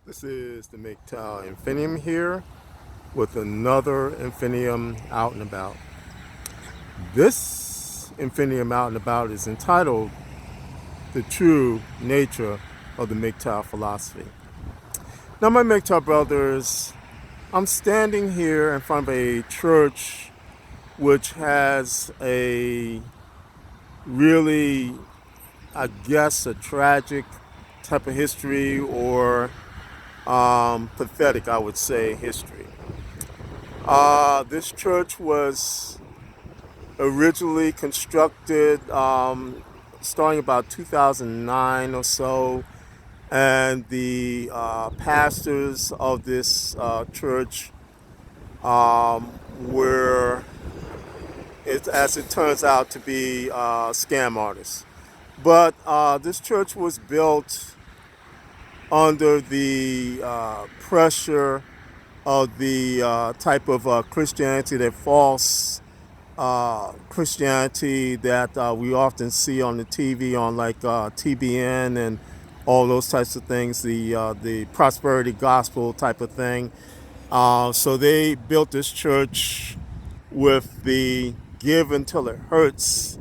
This is the MGTOW Infinium here with another Infinium out and about. This Infinium out and about is entitled The True Nature of the MGTOW Philosophy. Now, my MGTOW brothers, I'm standing here in front of a church which has a really, I guess, a tragic type of history or pathetic, I would say, history. This church was originally constructed starting about 2009 or so, and the pastors of this church were, as it turns out, to be scam artists. But this church was built under the pressure of the type of Christianity, that false Christianity that we often see on the TV, on like TBN and all those types of things, the prosperity gospel type of thing. So they built this church with the give until it hurts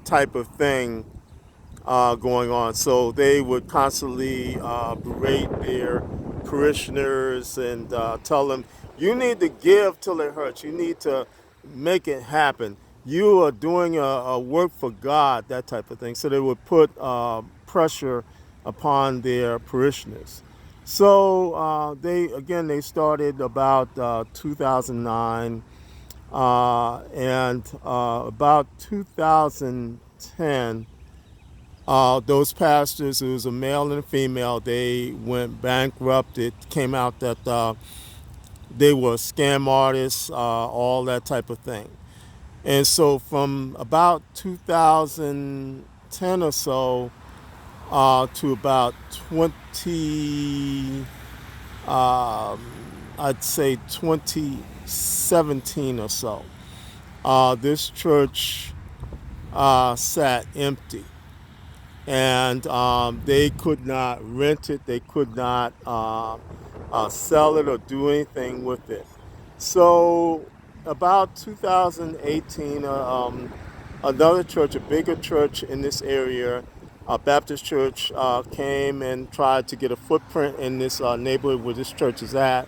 type of thing going on. So they would constantly berate their parishioners and tell them, you need to give till it hurts. You need to make it happen. You are doing a work for God, that type of thing. So they would put pressure upon their parishioners. So they started about 2009, and about 2010. Those pastors, it was a male and a female, they went bankrupt. It came out that they were scam artists, all that type of thing. And so from about 2010 or so to about 20, I'd say 2017 or so, this church sat empty. And they could not rent it, they could not sell it or do anything with it. So about 2018, another church, a bigger church in this area, a Baptist church, came and tried to get a footprint in this neighborhood where this church is at.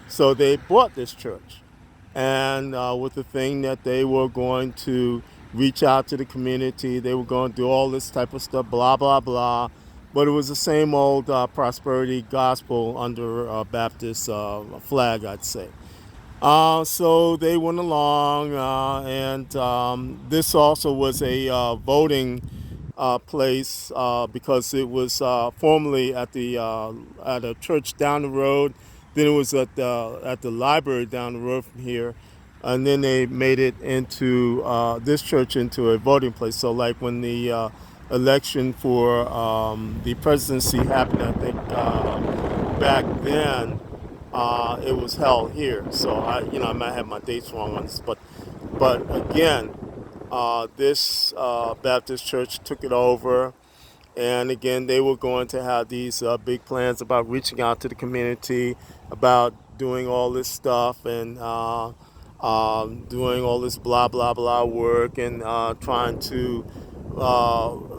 So they bought this church, and with the thing that they were going to reach out to the community, they were going to do all this type of stuff, blah, blah, blah. But it was the same old prosperity gospel under a Baptist flag, I'd say. So they went along, and this also was a voting place because it was formerly at a church down the road. Then it was at the library down the road from here, and then they made it into this church into a voting place. So like when the election for the presidency happened, I think back then it was held here. So I might have my dates wrong on this, but again, this Baptist church took it over, and again they were going to have these big plans about reaching out to the community, about doing all this stuff, and doing all this blah blah blah work, and trying to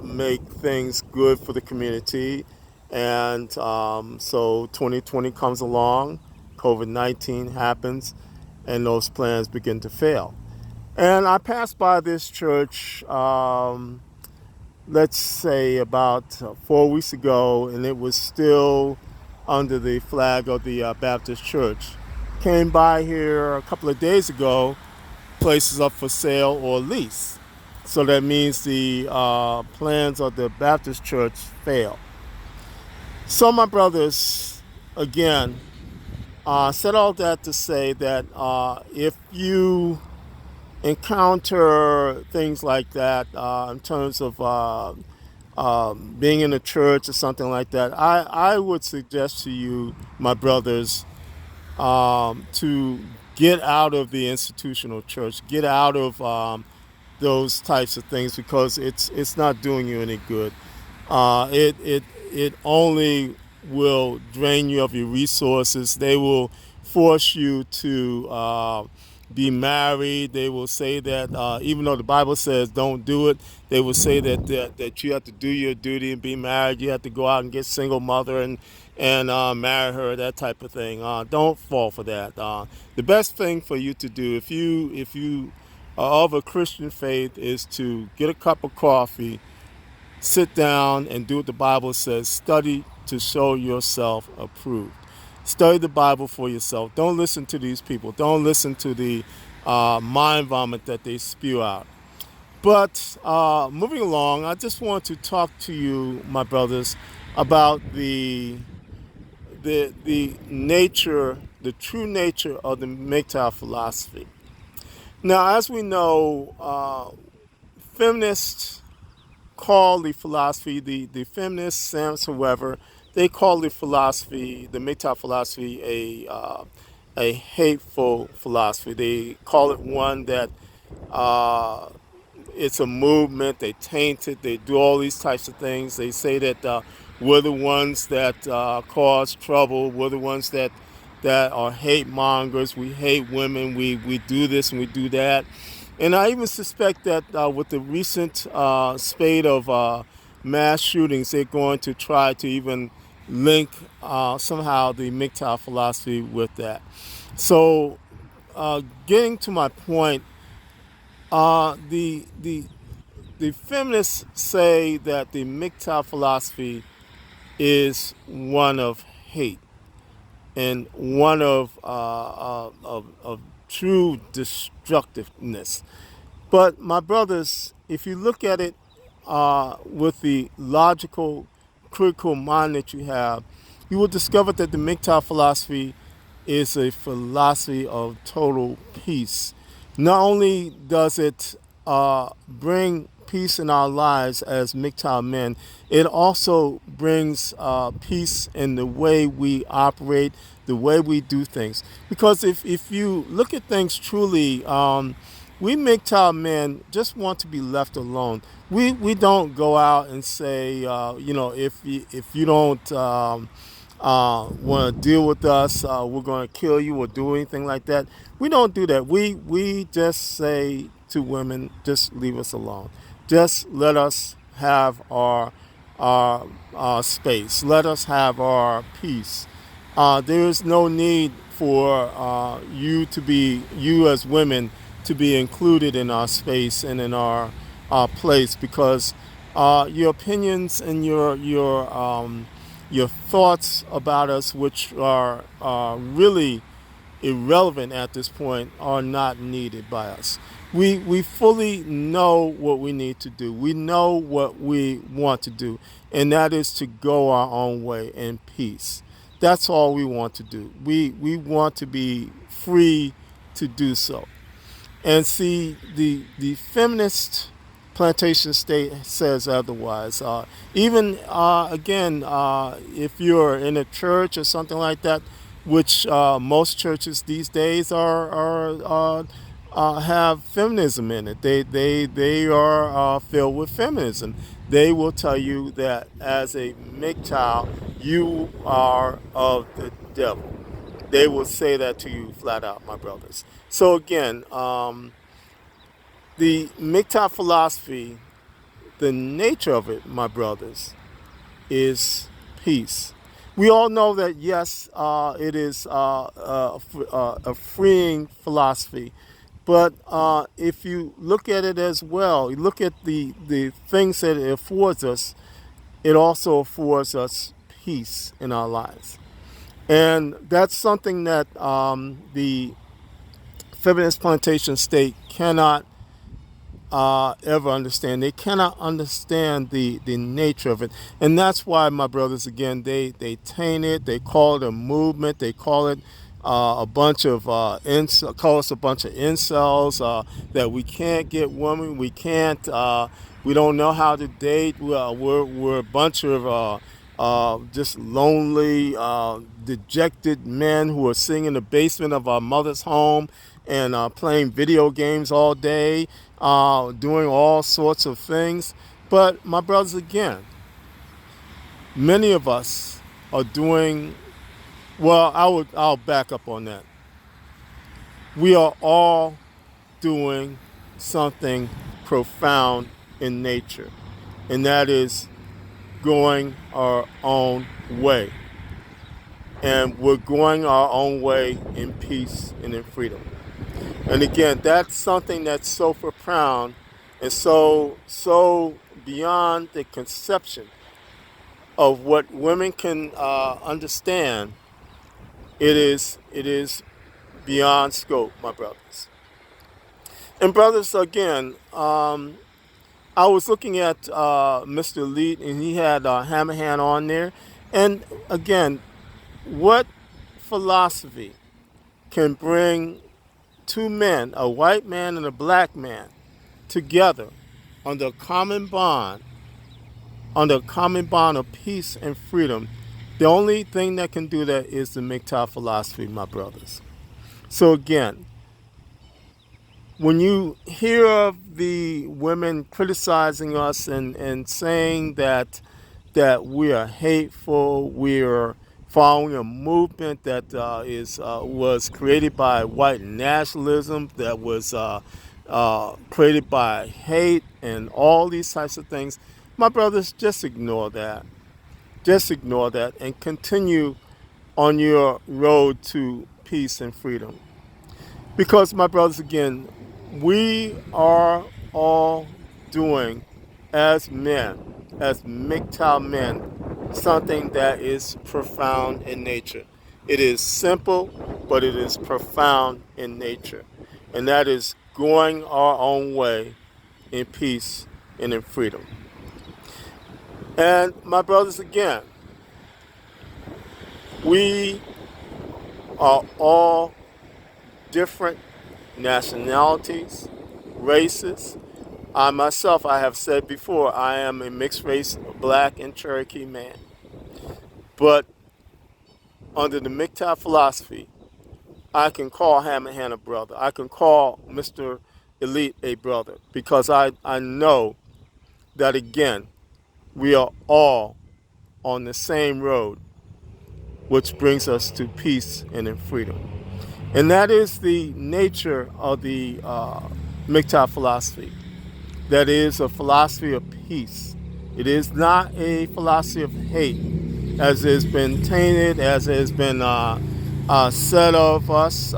make things good for the community. And so 2020 comes along, COVID-19 happens, and those plans begin to fail. And I passed by this church, let's say about 4 weeks ago, and it was still under the flag of the Baptist church. Came by here a couple of days ago, places up for sale or lease. So that means the plans of the Baptist church fail. So, my brothers, again, said all that to say that if you encounter things like that in terms of being in a church or something like that, I would suggest to you, my brothers, to get out of the institutional church, get out of those types of things, because it's not doing you any good. It only will drain you of your resources. They will force you to be married. They will say that even though the Bible says don't do it, they will say that you have to do your duty and be married. You have to go out and get single mother and marry her, that type of thing. Don't fall for that. The best thing for you to do if you are of a Christian faith is to get a cup of coffee, sit down and do what the Bible says. Study to show yourself approved. Study the Bible for yourself. Don't listen to these people. Don't listen to the mind vomit that they spew out. But moving along, I just want to talk to you, my brothers, about the nature, the true nature of the MGTOW philosophy. Now, as we know, feminists call the philosophy, the feminists, whoever, they call the philosophy, the MGTOW philosophy, a hateful philosophy. They call it one that uh, it's a movement. They taint it. They do all these types of things. They say that we're the ones that cause trouble. We're the ones that are hate mongers. We hate women. We do this and we do that. And I even suspect that with the recent spate of mass shootings, they're going to try to even link somehow the MGTOW philosophy with that. So, getting to my point, the feminists say that the MGTOW philosophy is one of hate and one of true destructiveness. But my brothers, if you look at it with the logical, critical mind that you have, you will discover that the MGTOW philosophy is a philosophy of total peace. Not only does it bring peace in our lives as MGTOW men, it also brings peace in the way we operate, the way we do things. Because if you look at things truly, we MGTOW men just want to be left alone. We don't go out and say, if you don't want to deal with us, we're going to kill you or do anything like that. We don't do that. We just say to women, just leave us alone. Just let us have our space. Let us have our peace. There is no need for you as women to be included in our space and in our place, because your opinions and your thoughts about us, which are really irrelevant at this point, are not needed by us. We fully know what we need to do. We know what we want to do, and that is to go our own way in peace. That's all we want to do. We want to be free to do so. And see, the feminist plantation state says otherwise. Even again, if you're in a church or something like that, which most churches these days have feminism in it. They are filled with feminism. They will tell you that as a MGTOW, you are of the devil. They will say that to you flat out, my brothers. So again, the MGTOW philosophy, the nature of it, my brothers, is peace. We all know that, yes, it is a freeing philosophy. But if you look at it as well, you look at the things that it affords us, it also affords us peace in our lives. And that's something that the feminist plantation state cannot ever understand. They cannot understand the nature of it. And that's why, my brothers, again, they taint it. They call it a movement. They call it a bunch of call us a bunch of incels, that we can't get women. We can't. We don't know how to date. We're a bunch of just lonely, dejected men who are sitting in the basement of our mother's home and playing video games all day, doing all sorts of things. But my brothers, again, many of us are doing well. I'll back up on that. We are all doing something profound in nature, and that is going our own way. And we're going our own way in peace and in freedom. And again, that's something that's so profound and so beyond the conception of what women can understand. It is beyond scope, my brothers. And brothers, again, I was looking at Mr. Elite, and he had Hammerhand on there. And again, what philosophy can bring two men, a white man and a black man, together under a common bond, under a common bond of peace and freedom? The only thing that can do that is the MGTOW philosophy, my brothers. So again, when you hear of the women criticizing us and saying that we are hateful, we are following a movement that was created by white nationalism, that was created by hate and all these types of things, my brothers, just ignore that. Just ignore that and continue on your road to peace and freedom. Because, my brothers, again, we are all doing, as men, as MGTOW men, something that is profound in nature. It is simple, but it is profound in nature. And that is going our own way in peace and in freedom. And, my brothers, again, we are all different nationalities, races. I myself, I have said before, I am a mixed race black and Cherokee man. But under the MGTOW philosophy, I can call Hammerhand a brother. I can call Mr. Elite a brother, because I know that, again, we are all on the same road, which brings us to peace and in freedom. And that is the nature of the MGTOW philosophy. That is a philosophy of peace. It is not a philosophy of hate, as has been tainted, as has been said of us.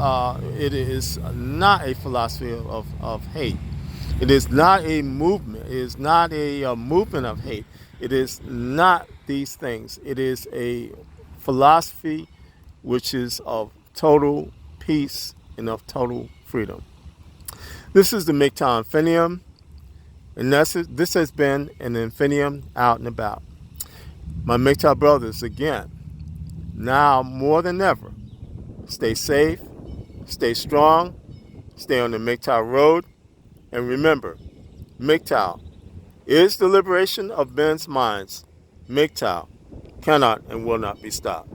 It is not a philosophy of hate. It is not a movement. It is not a movement of hate. It is not these things. It is a philosophy which is of total peace and of total freedom. This is the MGTOW Infinium, and this has been an Infinium out and about. My MGTOW brothers, again, now more than ever, stay safe, stay strong, stay on the MGTOW road, and remember, MGTOW is the liberation of men's minds. MGTOW cannot and will not be stopped.